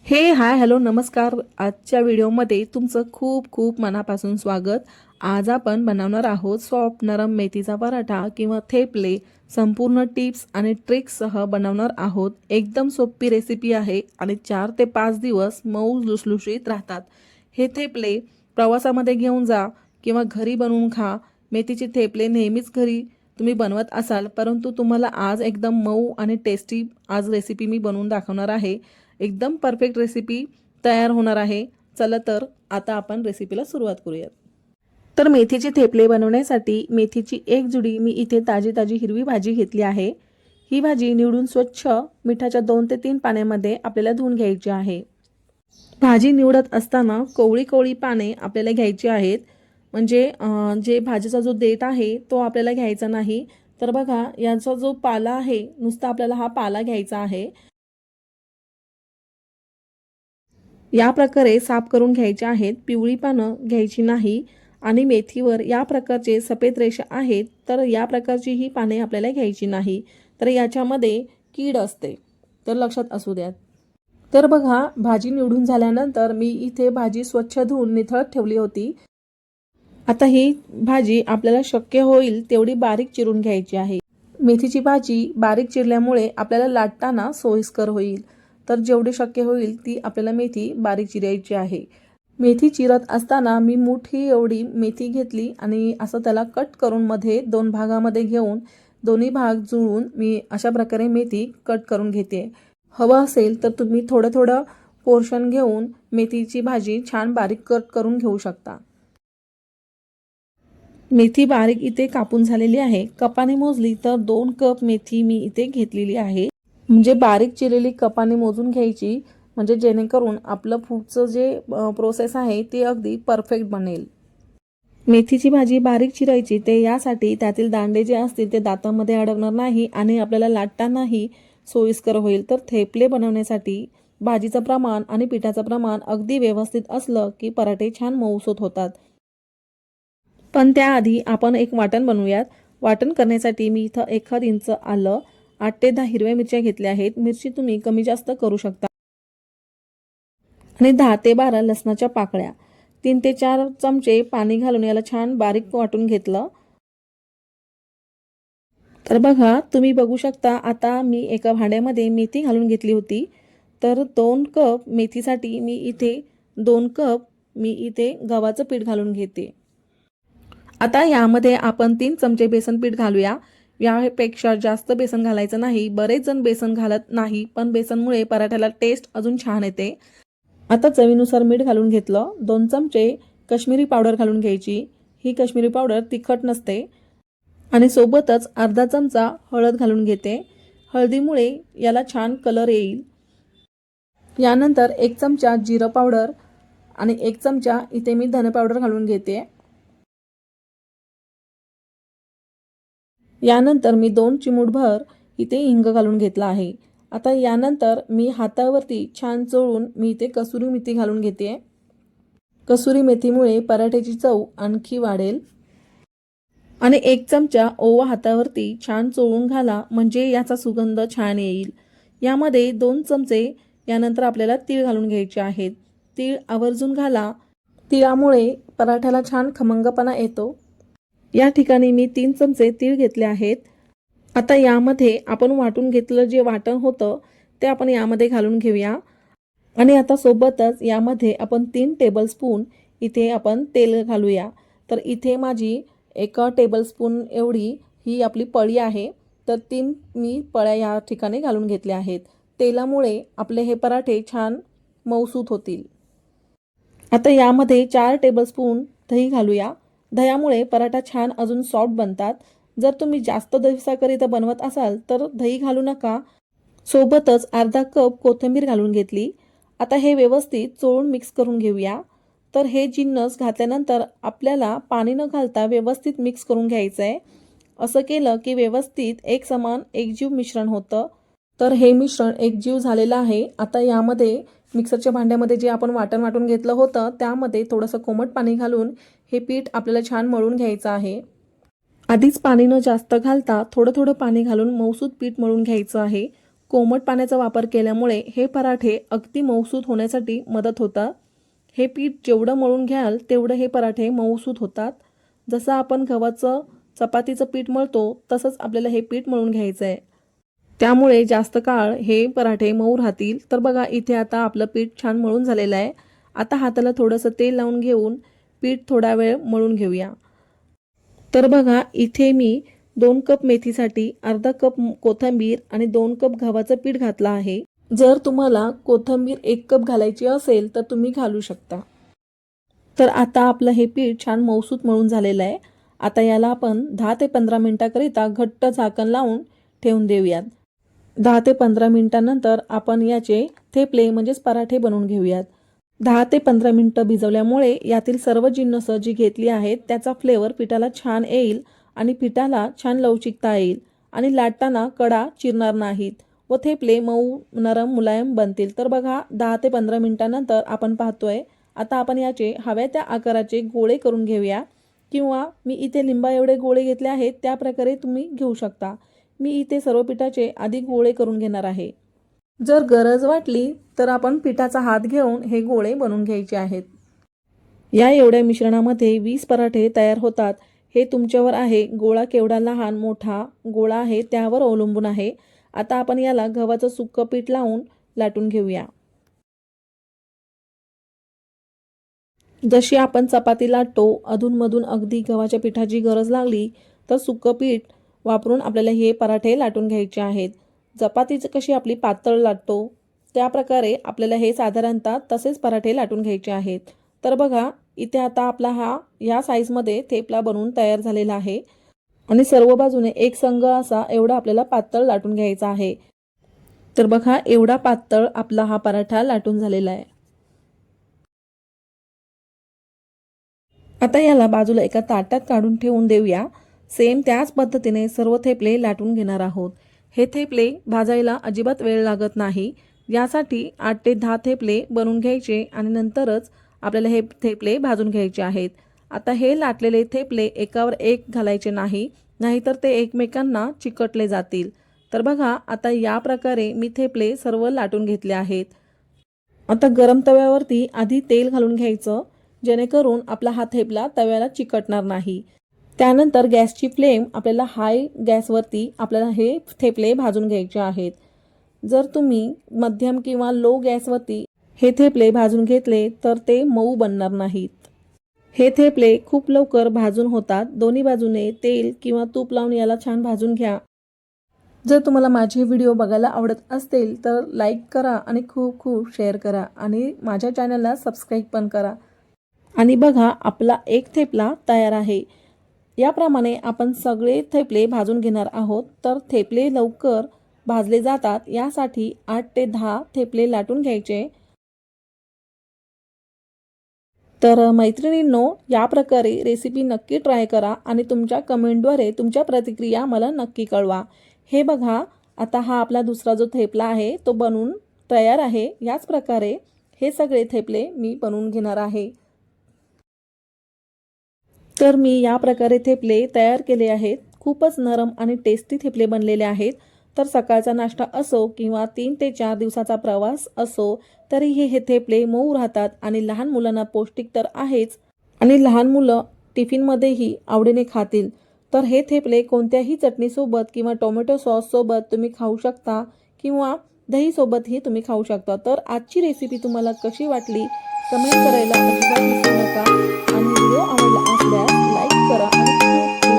Hi hello नमस्कार. आजच्या व्हिडिओमध्ये तुमचं खूप खूप मनापासून स्वागत. आज आपण बनवणार आहोत सॉफ्ट नरम मेथीचा पराठा किंवा थेपले. संपूर्ण टिप्स आणि ट्रिक्ससह बनवणार आहोत. एकदम सोपी रेसिपी आहे आणि 4 ते 5 दिवस मऊ लुसलुशीत राहतात. हे थेपले प्रवासामध्ये घेऊन जा किंवा घरी बनवून खा. मेथीचे थेपले नेहमीच घरी तुम्ही बनवत असाल, परंतु तुम्हाला आज एकदम मऊ आणि टेस्टी आज रेसिपी मी बनवून दाखवणार आहे. एकदम परफेक्ट रेसिपी तयार होणार आहे. चला तर आता आपण रेसिपीला सुरुवात करूयात. तर मेथीचे थेपले बनवण्यासाठी मेथीची एक जुडी मी इथे ताजी ताजी हिरवी भाजी घेतली आहे. ही भाजी निवडून स्वच्छ मिठाच्या 2 ते 3 पाण्यामध्ये आपल्याला धुवून घ्यायची आहे. भाजी निवडत असताना कोवळी कोवळी पाने आपल्याला घ्यायची आहेत. म्हणजे जे भाजीचा जो देठ आहे तो आपल्याला घ्यायचा नाही. तर बघा, याचा जो पाला आहे, नुसता आपल्याला हा पाला घ्यायचा आहे. या प्रकारे साफ करून घ्यायचे आहेत. पिवळी पानं घ्यायची नाही. आणि मेथीवर या प्रकारचे सफेद रेषा आहेत, तर या प्रकारची ही पाने आपल्याला घ्यायची नाही. तर याच्यामध्ये कीड असते, तर लक्षात असू द्या. तर बघा, भाजी निवडून झाल्यानंतर मी इथे भाजी स्वच्छ धुवून निथळत ठेवली होती. आता ही भाजी आपल्याला शक्य होईल तेवढी बारीक चिरून घ्यायची आहे. मेथीची भाजी बारीक चिरल्यामुळे आपल्याला लाटताना सोयीस्कर होईल. तर जेवढी शक्य होईल ती आपल्याला मेथी बारीक चिरायची आहे. मेथी चिरत असताना मी मुठी एवढी मेथी घेतली आणि असं त्याला कट करून मध्ये 2 भागामध्ये घेऊन दोन्ही भाग जुळवून मी अशा प्रकारे मेथी कट करून घेते. हवं असेल तर तुम्ही थोडं थोडं पोर्शन घेऊन मेथीची भाजी छान बारीक कट करून घेऊ शकता. मेथी बारीक इथे कापून झालेली आहे. कपाने मोजली तर 2 कप मेथी मी इथे घेतलेली आहे. म्हणजे बारीक चिरलेली कपाने मोजून घ्यायची, म्हणजे जेणेकरून आपलं पुढचं जे प्रोसेस आहे ते अगदी परफेक्ट बनेल. मेथीची भाजी बारीक चिरायची ते यासाठी त्यातील दांडे जे असतील ते दातामध्ये अडकणार नाही आणि आपल्याला लाटतानाही सोयीस्कर होईल. तर थेपले बनवण्यासाठी भाजीचं प्रमाण आणि पिठाचं प्रमाण अगदी व्यवस्थित असलं की पराठे छान मऊसूत होतात. पण त्याआधी आपण एक वाटण बनवूयात. वाटण करण्यासाठी मी इथं 1 इंच आलं, 8 ते 10 हिरव्या मिरच्या घेतल्या आहेत. मिरची तुम्ही कमी जास्त करू शकता. आणि 10 ते 12 लसणाच्या पाकळ्या, 3 ते 4 चमचे पाणी घालून याला छान बारीक वाटून घेतलं. तर बघा, तुम्ही बघू शकता आता मी एका भांड्यामध्ये मेथी घालून घेतली होती. तर 2 कप मेथीसाठी मी इथे 2 कप गव्हाचं पीठ घालून घेते. आता यामध्ये आपण 3 चमचे बेसन पीठ घालूया. यापेक्षा जास्त बेसन घालायचं नाही. बरेच जण बेसन घालत नाही, पण बेसनमुळे पराठ्याला टेस्ट अजून छान येते. आता चवीनुसार मीठ घालून घेतलं. 2 चमचे काश्मीरी पावडर घालून घ्यायची. ही काश्मीरी पावडर तिखट नसते. आणि सोबतच अर्धा चमचा हळद घालून घेते. हळदीमुळे याला छान कलर येईल. यानंतर 1 चमचा जिरं पावडर आणि 1 चमचा इथे मी धने पावडर घालून घेते. यानंतर मी 2 चिमूटभर इथे हिंग घालून घेतला आहे. आता यानंतर मी हातावरती छान चोळून मी इथे कसुरी मेथी घालून घेते. कसुरी मेथीमुळे पराठ्याची चव आणखी वाढेल. आणि 1 चमचा ओवा हातावरती छान चोळून घाला, म्हणजे याचा सुगंध छान येईल. यामध्ये 2 चमचे यानंतर आपल्याला तीळ घालून घ्यायचे आहेत. तीळ आवर्जून घाला. तिळामुळे पराठ्याला छान खमंगपणा येतो. या ठिकाणी मी 3 चमचे तीळ घेतले आहेत. आता यामध्ये आपण वाटून घेतलेलं जे वाटण होतं ते आपण यामध्ये घालून घेऊया. आणि आता सोबतच यामध्ये आपण 3 टेबलस्पून इथे आपण तेल घालूया. तर इथे माझी 1 टेबलस्पून एवढी ही आपली पळी आहे. तर 3 मी पळ्या या ठिकाणी घालून घेतल्या आहेत. तेलामुळे आपले हे पराठे छान मऊसूत होतील. आता यामध्ये 4 टेबलस्पून दही घालूया. दह्यामुळे पराठा छान अजून सॉफ्ट बनतात. जर तुम्ही जास्त दिवसाकरिता बनवत असाल तर दही घालू नका. सोबतच अर्धा कप कोथिंबीर घालून घेतली. आता हे व्यवस्थित चोळून मिक्स करून घेऊया. तर हे जिन्नस घातल्यानंतर आपल्याला पाणी न घालता व्यवस्थित मिक्स करून घ्यायचं आहे. असं केलं की व्यवस्थित एकसमान एकजीव मिश्रण होतं. तर हे मिश्रण एकजीव झालेलं आहे. आता यामध्ये मिक्सरच्या भांड्यामध्ये जे आपण वाटून घेतलं होतं त्यामध्ये थोडंसं कोमट पाणी घालून हे पीठ आपल्याला छान मळून घ्यायचं आहे. आधीच पाणी न जास्त घालता थोडं थोडं पाणी घालून मऊसूत पीठ मळून घ्यायचं आहे. कोमट पाण्याचा वापर केल्यामुळे हे पराठे अगदी मऊसूत होण्यासाठी मदत होतात. हे पीठ जेवढं मळून घ्याल तेवढं हे पराठे मऊसूत होतात. जसं आपण गव्हाचं चपातीचं पीठ मळतो तसंच आपल्याला हे पीठ मळून घ्यायचं आहे. त्यामुळे जास्त काळ हे पराठे मऊ राहतील. तर बघा इथे आता आपलं पीठ छान मळून झालेलं आहे. आता हाताला थोडंसं तेल लावून घेऊन पीठ थोडा वेळ मळून घेऊया. तर बघा इथे मी 2 कप मेथीसाठी अर्धा कप कोथिंबीर आणि 2 कप गव्हाचं पीठ घातलं आहे. जर तुम्हाला कोथिंबीर 1 कप घालायची असेल तर तुम्ही घालू शकता. तर आता आपलं हे पीठ छान मऊसूत मळून झालेलं आहे. आता याला आपण 10 ते 15 मिनिटाकरिता घट्ट झाकण लावून ठेवून देऊयात. 10 ते 15 मिनिटांनंतर आपण याचे थेपले म्हणजेच पराठे बनवून घेऊयात. 10 ते 15 मिनिटं भिजवल्यामुळे यातील सर्व जिन्नस जी घेतली आहेत त्याचा फ्लेवर पिठाला छान येईल आणि पिठाला छान लवचिकता येईल आणि लाटताना कडा चिरणार नाहीत व थेपले मऊ नरम मुलायम बनतील. तर बघा 10 ते 15 मिनिटांनंतर आपण पाहतोय. आता आपण याचे हव्या त्या आकाराचे गोळे करून घेऊया किंवा मी इथे लिंबा एवढे गोळे घेतले आहेत त्या प्रकारे तुम्ही घेऊ शकता. मी इथे सर्व पिठाचे आधी गोळे करून घेणार आहे. जर गरज वाटली तर आपण पिठाचा हात घेऊन हे गोळे बनवून घ्यायचे आहेत. या एवढ्या मिश्रणामध्ये 20 पराठे तयार होतात. हे तुमच्यावर आहे. गोळा केवढा लहान मोठा गोळा आहे त्यावर अवलंबून आहे. आता आपण याला गव्हाचं सुक्कं पीठ लावून लाटून घेऊया. जशी आपण चपाती लाटतो अधूनमधून अगदी गव्हाच्या पिठाची गरज लागली तर सुक्कं पीठ वापरून आपल्याला हे पराठे लाटून घ्यायचे आहेत. चपातीचं कशी आपली पातळ लाटतो त्या प्रकारे आपल्याला हे साधारणतः तसेच पराठे लाटून घ्यायचे आहेत. तर बघा इथे आता आपला या साईजमध्ये थेपला बनवून तयार झालेला आहे आणि सर्व बाजूने एक संघ असा एवढा आपल्याला पातळ लाटून घ्यायचा आहे. तर बघा एवढा पातळ आपला हा पराठा लाटून झालेला आहे. आता याला बाजूला एका ताटात काढून ठेवून देऊया. सेम त्याच पद्धतीने सर्व थेपले लाटून घेणार आहोत. हे थेपले भाजायला अजिबात वेळ लागत नाही. यासाठी 8 ते 10 थेपले बनवून घ्यायचे आणि नंतरच आपल्याला हे थेपले भाजून घ्यायचे आहेत. आता हे लाटलेले थेपले एकावर एक घालायचे नाही, नाहीतर ते एकमेकांना चिकटले जातील. तर बघा आता या प्रकारे मी थेपले सर्व लाटून घेतले आहेत. आता गरम तव्यावरती आधी तेल घालून घ्यायचं जेणेकरून आपला हा थेपला तव्याला चिकटणार नाही. त्यानंतर गॅसची फ्लेम आपल्याला हाय गॅसवरती आपल्याला हे थेपले भाजून घ्यायचे आहेत. जर तुम्ही मध्यम किंवा लो गॅसवरती हे थेपले भाजून घेतले तर ते मऊ बनणार नाहीत. हे थेपले खूप लवकर भाजून होतात. दोन्ही बाजूने तेल किंवा तूप लावून याला छान भाजून घ्या. जर तुम्हाला माझे व्हिडिओ बघायला आवडत असतील तर लाईक करा आणि खूप खूप शेअर करा आणि माझ्या चॅनलला सबस्क्राईब पण करा. आणि बघा आपला एक थेपला तयार आहे. याप्रमाणे आपण सगळे थेपले भाजून घेणार आहोत. तर थेपले लवकर भाजले जातात यासाठी 8 ते 10 थेपले लाटून घ्यायचे. तर मैत्रिणींनो या प्रकारे रेसिपी नक्की ट्राय करा आणि तुमच्या कमेंटद्वारे तुमच्या प्रतिक्रिया मला नक्की कळवा. हे बघा आता हा आपला दुसरा जो थेपला आहे तो बनवून तयार आहे. याच प्रकारे हे सगळे थेपले मी बनवून घेणार आहे. तर मी या प्रकारे थेपले तयार केले आहेत. खूपच नरम आणि टेस्टी थेपले बनलेले आहेत. तर सकाळचा नाश्ता असो किंवा 3 ते 4 दिवसाचा प्रवास असो तरीही हे थेपले मऊ राहतात आणि लहान मुलांना पौष्टिक तर आहेच आणि लहान मुलं टिफिनमध्येही आवडीने खातील. तर हे थेपले कोणत्याही चटणीसोबत किंवा टोमॅटो सॉससोबत तुम्ही खाऊ शकता किंवा दहीसोबतही तुम्ही खाऊ शकता. तर आजची रेसिपी तुम्हाला कशी वाटली कमेंट करायला अजिबात विसरू नका आणि व्हिडिओ आवडला असल्यास लाईक करा आणि